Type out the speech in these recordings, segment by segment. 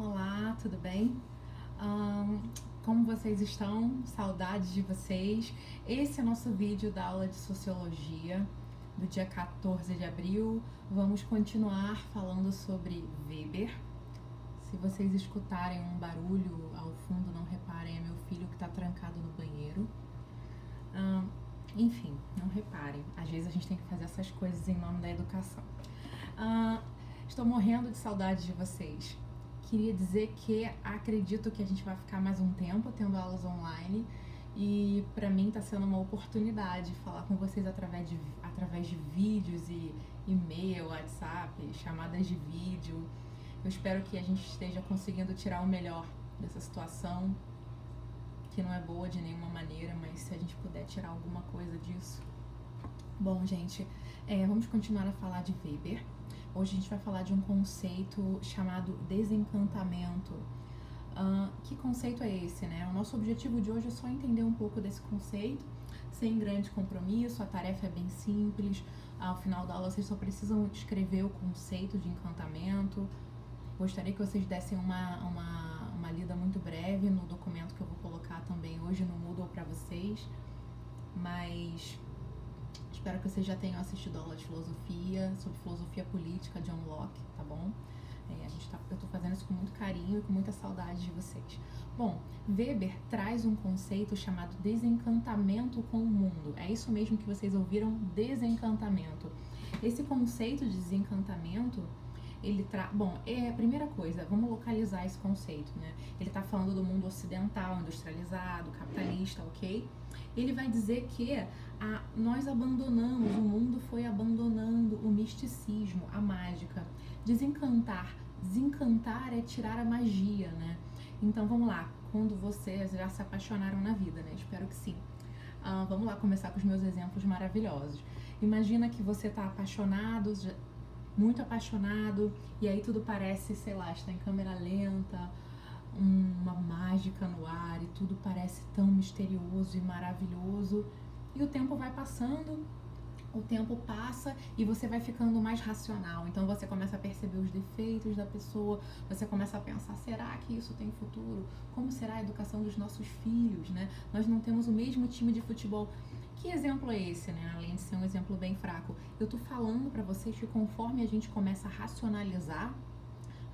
Olá, tudo bem? Como vocês estão? Saudades de vocês. Esse é nosso vídeo da aula de Sociologia do dia 14 de abril. Vamos continuar falando sobre Weber. Se vocês escutarem um barulho ao fundo, não reparem, é meu filho que está trancado no banheiro. Enfim, não reparem. Às vezes a gente tem que fazer essas coisas em nome da educação. Estou morrendo de saudade de vocês. Queria dizer que acredito que a gente vai ficar mais um tempo tendo aulas online e para mim está sendo uma oportunidade falar com vocês através de vídeos e e-mail, WhatsApp, chamadas de vídeo. Eu espero que a gente esteja conseguindo tirar o melhor dessa situação, que não é boa de nenhuma maneira, mas se a gente puder tirar alguma coisa disso. Bom, gente, vamos continuar a falar de Weber. Hoje a gente vai falar de um conceito chamado desencantamento. Que conceito é esse, né? O nosso objetivo de hoje é só entender um pouco desse conceito, sem grande compromisso, a tarefa é bem simples. Ao final da aula vocês só precisam escrever o conceito de encantamento. Gostaria que vocês dessem uma lida muito breve no documento que eu vou colocar também hoje no Moodle para vocês, mas espero que vocês já tenham assistido a aula de filosofia, sobre filosofia política, John Locke, tá bom? Eu tô fazendo isso com muito carinho e com muita saudade de vocês. Bom, Weber traz um conceito chamado desencantamento com o mundo. É isso mesmo que vocês ouviram, desencantamento. Esse conceito de desencantamento, primeira coisa, vamos localizar esse conceito, né? Ele tá falando do mundo ocidental, industrializado, capitalista, ok? Ele vai dizer que nós abandonamos, o mundo foi abandonando o misticismo, a mágica. Desencantar é tirar a magia, né? Então vamos lá, quando vocês já se apaixonaram na vida, né? Espero que sim. Vamos lá começar com os meus exemplos maravilhosos. Imagina que você tá apaixonado, muito apaixonado, e aí tudo parece, sei lá, está em câmera lenta, uma mágica no ar, e tudo parece tão misterioso e maravilhoso, e o tempo vai passando, o tempo passa e você vai ficando mais racional, então você começa a perceber os defeitos da pessoa, você começa a pensar, será que isso tem futuro? Como será a educação dos nossos filhos, né? Nós não temos o mesmo time de futebol. Que exemplo é esse, né? Além de ser um exemplo bem fraco, eu tô falando pra vocês que conforme a gente começa a racionalizar,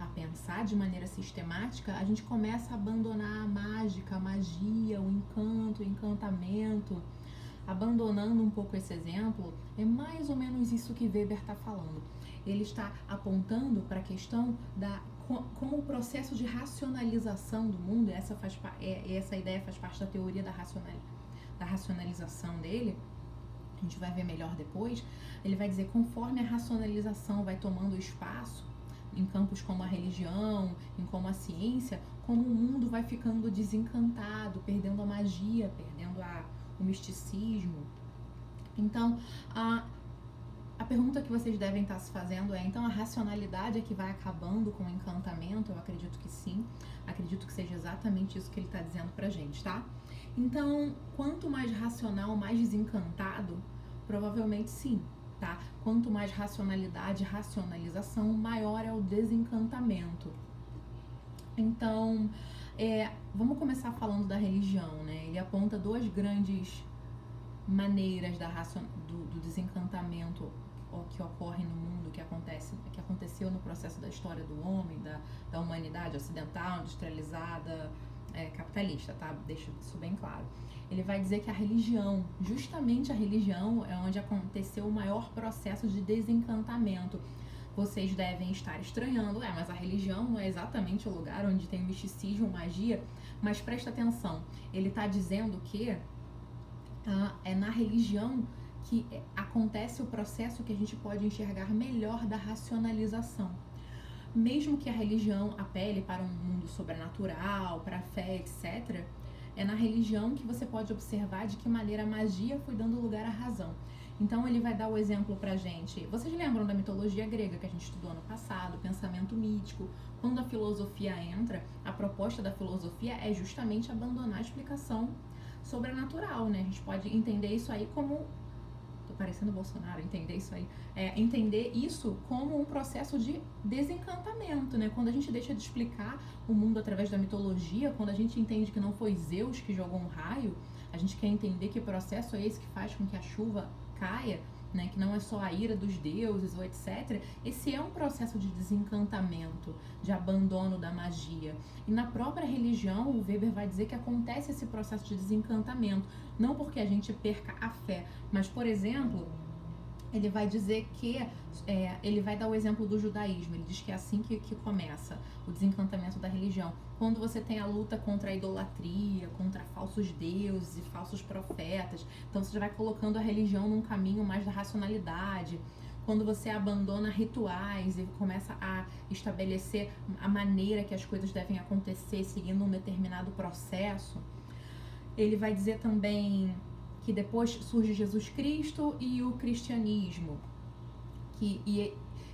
a pensar de maneira sistemática, a gente começa a abandonar a mágica, a magia, o encanto, o encantamento. Abandonando um pouco esse exemplo, é mais ou menos isso que Weber está falando. Ele está apontando para a questão como o processo de racionalização do mundo, essa ideia faz parte da teoria da racionalização dele, a gente vai ver melhor depois. Ele vai dizer, conforme a racionalização vai tomando espaço em campos como a religião, em como a ciência, como o mundo vai ficando desencantado, perdendo a magia, perdendo o misticismo. Então, a pergunta que vocês devem estar se fazendo é, então a racionalidade é que vai acabando com o encantamento? Eu acredito que sim, acredito que seja exatamente isso que ele está dizendo pra gente, tá? Então, quanto mais racional, mais desencantado, provavelmente sim, tá? Quanto mais racionalidade, racionalização, maior é o desencantamento. Então, vamos começar falando da religião, né? Ele aponta duas grandes maneiras do desencantamento que ocorre no mundo, que aconteceu no processo da história do homem, da humanidade ocidental, industrializada, capitalista, tá? Deixa isso bem claro. Ele vai dizer que a religião, justamente a religião, é onde aconteceu o maior processo de desencantamento. Vocês devem estar estranhando, mas a religião não é exatamente o lugar onde tem misticismo, magia, mas presta atenção, ele está dizendo que é na religião que acontece o processo que a gente pode enxergar melhor da racionalização. Mesmo que a religião apele para um mundo sobrenatural, para a fé, etc., é na religião que você pode observar de que maneira a magia foi dando lugar à razão. Então ele vai dar o exemplo pra gente. Vocês lembram da mitologia grega que a gente estudou ano passado, o pensamento mítico? Quando a filosofia entra, a proposta da filosofia é justamente abandonar a explicação sobrenatural, né? A gente pode entender isso aí como... Tô parecendo Bolsonaro, entender isso aí. Entender isso como um processo de desencantamento, né? Quando a gente deixa de explicar o mundo através da mitologia, quando a gente entende que não foi Zeus que jogou um raio, a gente quer entender que processo é esse que faz com que a chuva caia, né, que não é só a ira dos deuses ou etc. Esse é um processo de desencantamento, de abandono da magia. E na própria religião, o Weber vai dizer que acontece esse processo de desencantamento, não porque a gente perca a fé, mas, por exemplo, ele vai dizer que, ele vai dar o exemplo do judaísmo, ele diz que é assim que começa o desencantamento da religião. Quando você tem a luta contra a idolatria, contra falsos deuses e falsos profetas, então você já vai colocando a religião num caminho mais da racionalidade. Quando você abandona rituais e começa a estabelecer a maneira que as coisas devem acontecer, seguindo um determinado processo. Ele vai dizer também que depois surge Jesus Cristo e o cristianismo.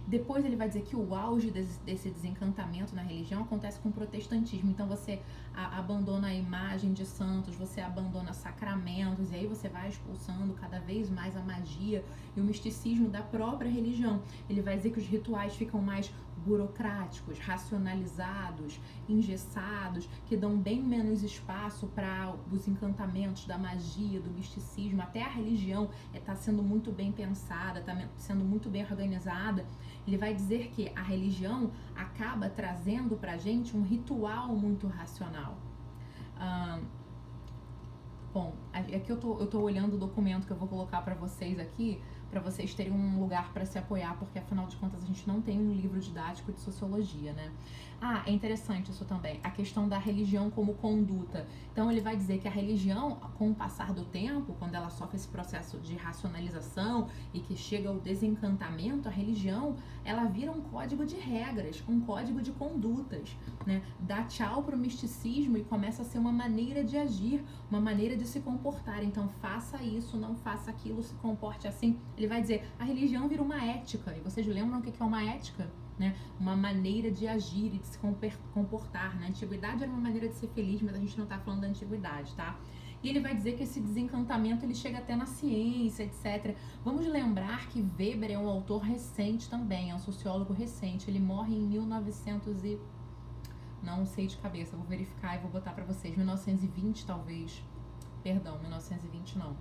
Depois ele vai dizer que o auge desse desencantamento na religião acontece com o protestantismo. Então você abandona a imagem de santos, você abandona sacramentos, e aí você vai expulsando cada vez mais a magia e o misticismo da própria religião. Ele vai dizer que os rituais ficam mais burocráticos, racionalizados, engessados, que dão bem menos espaço para os encantamentos da magia, do misticismo. Até a religião está sendo muito bem pensada, está sendo muito bem organizada. Ele vai dizer que a religião acaba trazendo pra gente um ritual muito racional. Bom, aqui eu tô olhando o documento que eu vou colocar para vocês aqui, para vocês terem um lugar para se apoiar, porque afinal de contas a gente não tem um livro didático de sociologia, né? É interessante isso também, a questão da religião como conduta. Então ele vai dizer que a religião, com o passar do tempo, quando ela sofre esse processo de racionalização e que chega ao desencantamento, a religião, ela vira um código de regras, um código de condutas, né? Dá tchau pro misticismo e começa a ser uma maneira de agir, uma maneira de se comportar. Então faça isso, não faça aquilo, se comporte assim. Ele vai dizer, a religião vira uma ética. E vocês lembram o que é uma ética? Né? Uma maneira de agir e de se comportar. Na antiguidade era uma maneira de ser feliz, mas a gente não está falando da antiguidade, tá? E ele vai dizer que esse desencantamento ele chega até na ciência, etc. Vamos lembrar que Weber é um autor recente também, é um sociólogo recente. Ele morre em 1900 e... não sei de cabeça, vou verificar e vou botar pra vocês. 1920 talvez. Perdão, 1920 não.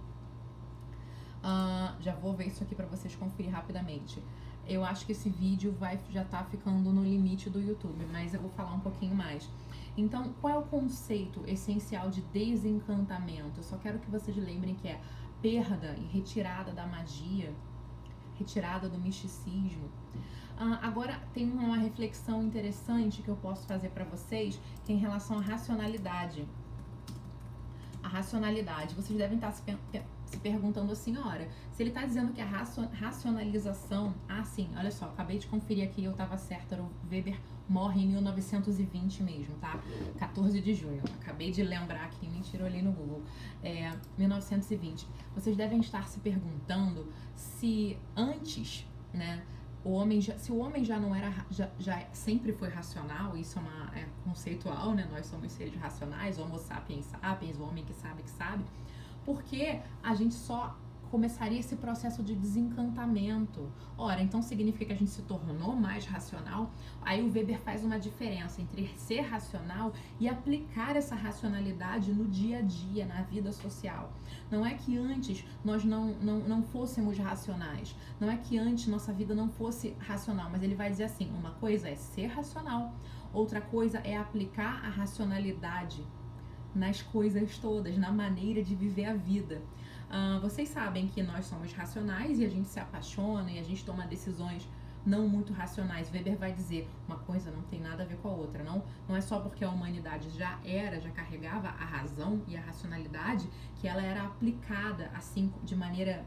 Já vou ver isso aqui pra vocês conferir rapidamente. Eu acho que esse vídeo já tá ficando no limite do YouTube, mas eu vou falar um pouquinho mais. Então, qual é o conceito essencial de desencantamento? Eu só quero que vocês lembrem que é perda e retirada da magia, retirada do misticismo. Agora, tem uma reflexão interessante que eu posso fazer para vocês, que é em relação à racionalidade. A racionalidade. Vocês devem estar se perguntando assim, ora, se ele está dizendo que a racionalização... sim, olha só, acabei de conferir aqui, eu estava certa, o Weber morre em 1920 mesmo, tá? 14 de junho, acabei de lembrar aqui, mentira, eu olhei no Google. 1920. Vocês devem estar se perguntando se antes, né, se o homem já não era, já sempre foi racional, isso é conceitual, né? Nós somos seres racionais, homo sapiens sapiens, o homem que sabe, porque a gente só começaria esse processo de desencantamento. Ora, então significa que a gente se tornou mais racional? Aí o Weber faz uma diferença entre ser racional e aplicar essa racionalidade no dia a dia, na vida social. Não é que antes nós não fôssemos racionais, não é que antes nossa vida não fosse racional, mas ele vai dizer assim, uma coisa é ser racional, outra coisa é aplicar a racionalidade nas coisas todas, na maneira de viver a vida. Vocês sabem que nós somos racionais e a gente se apaixona e a gente toma decisões não muito racionais. Weber vai dizer, uma coisa não tem nada a ver com a outra. Não é só porque a humanidade já carregava a razão e a racionalidade, que ela era aplicada assim de maneira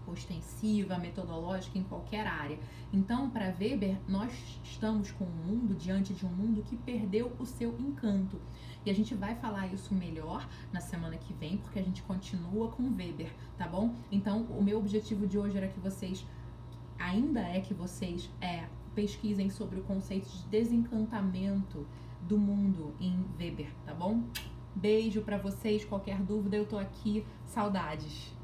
ostensiva, metodológica em qualquer área. Então, para Weber, nós estamos com um mundo, diante de um mundo que perdeu o seu encanto. E a gente vai falar isso melhor na semana que vem, porque a gente continua com Weber, tá bom? Então, o meu objetivo de hoje era que vocês, pesquisem sobre o conceito de desencantamento do mundo em Weber, tá bom? Beijo pra vocês, qualquer dúvida eu tô aqui, saudades!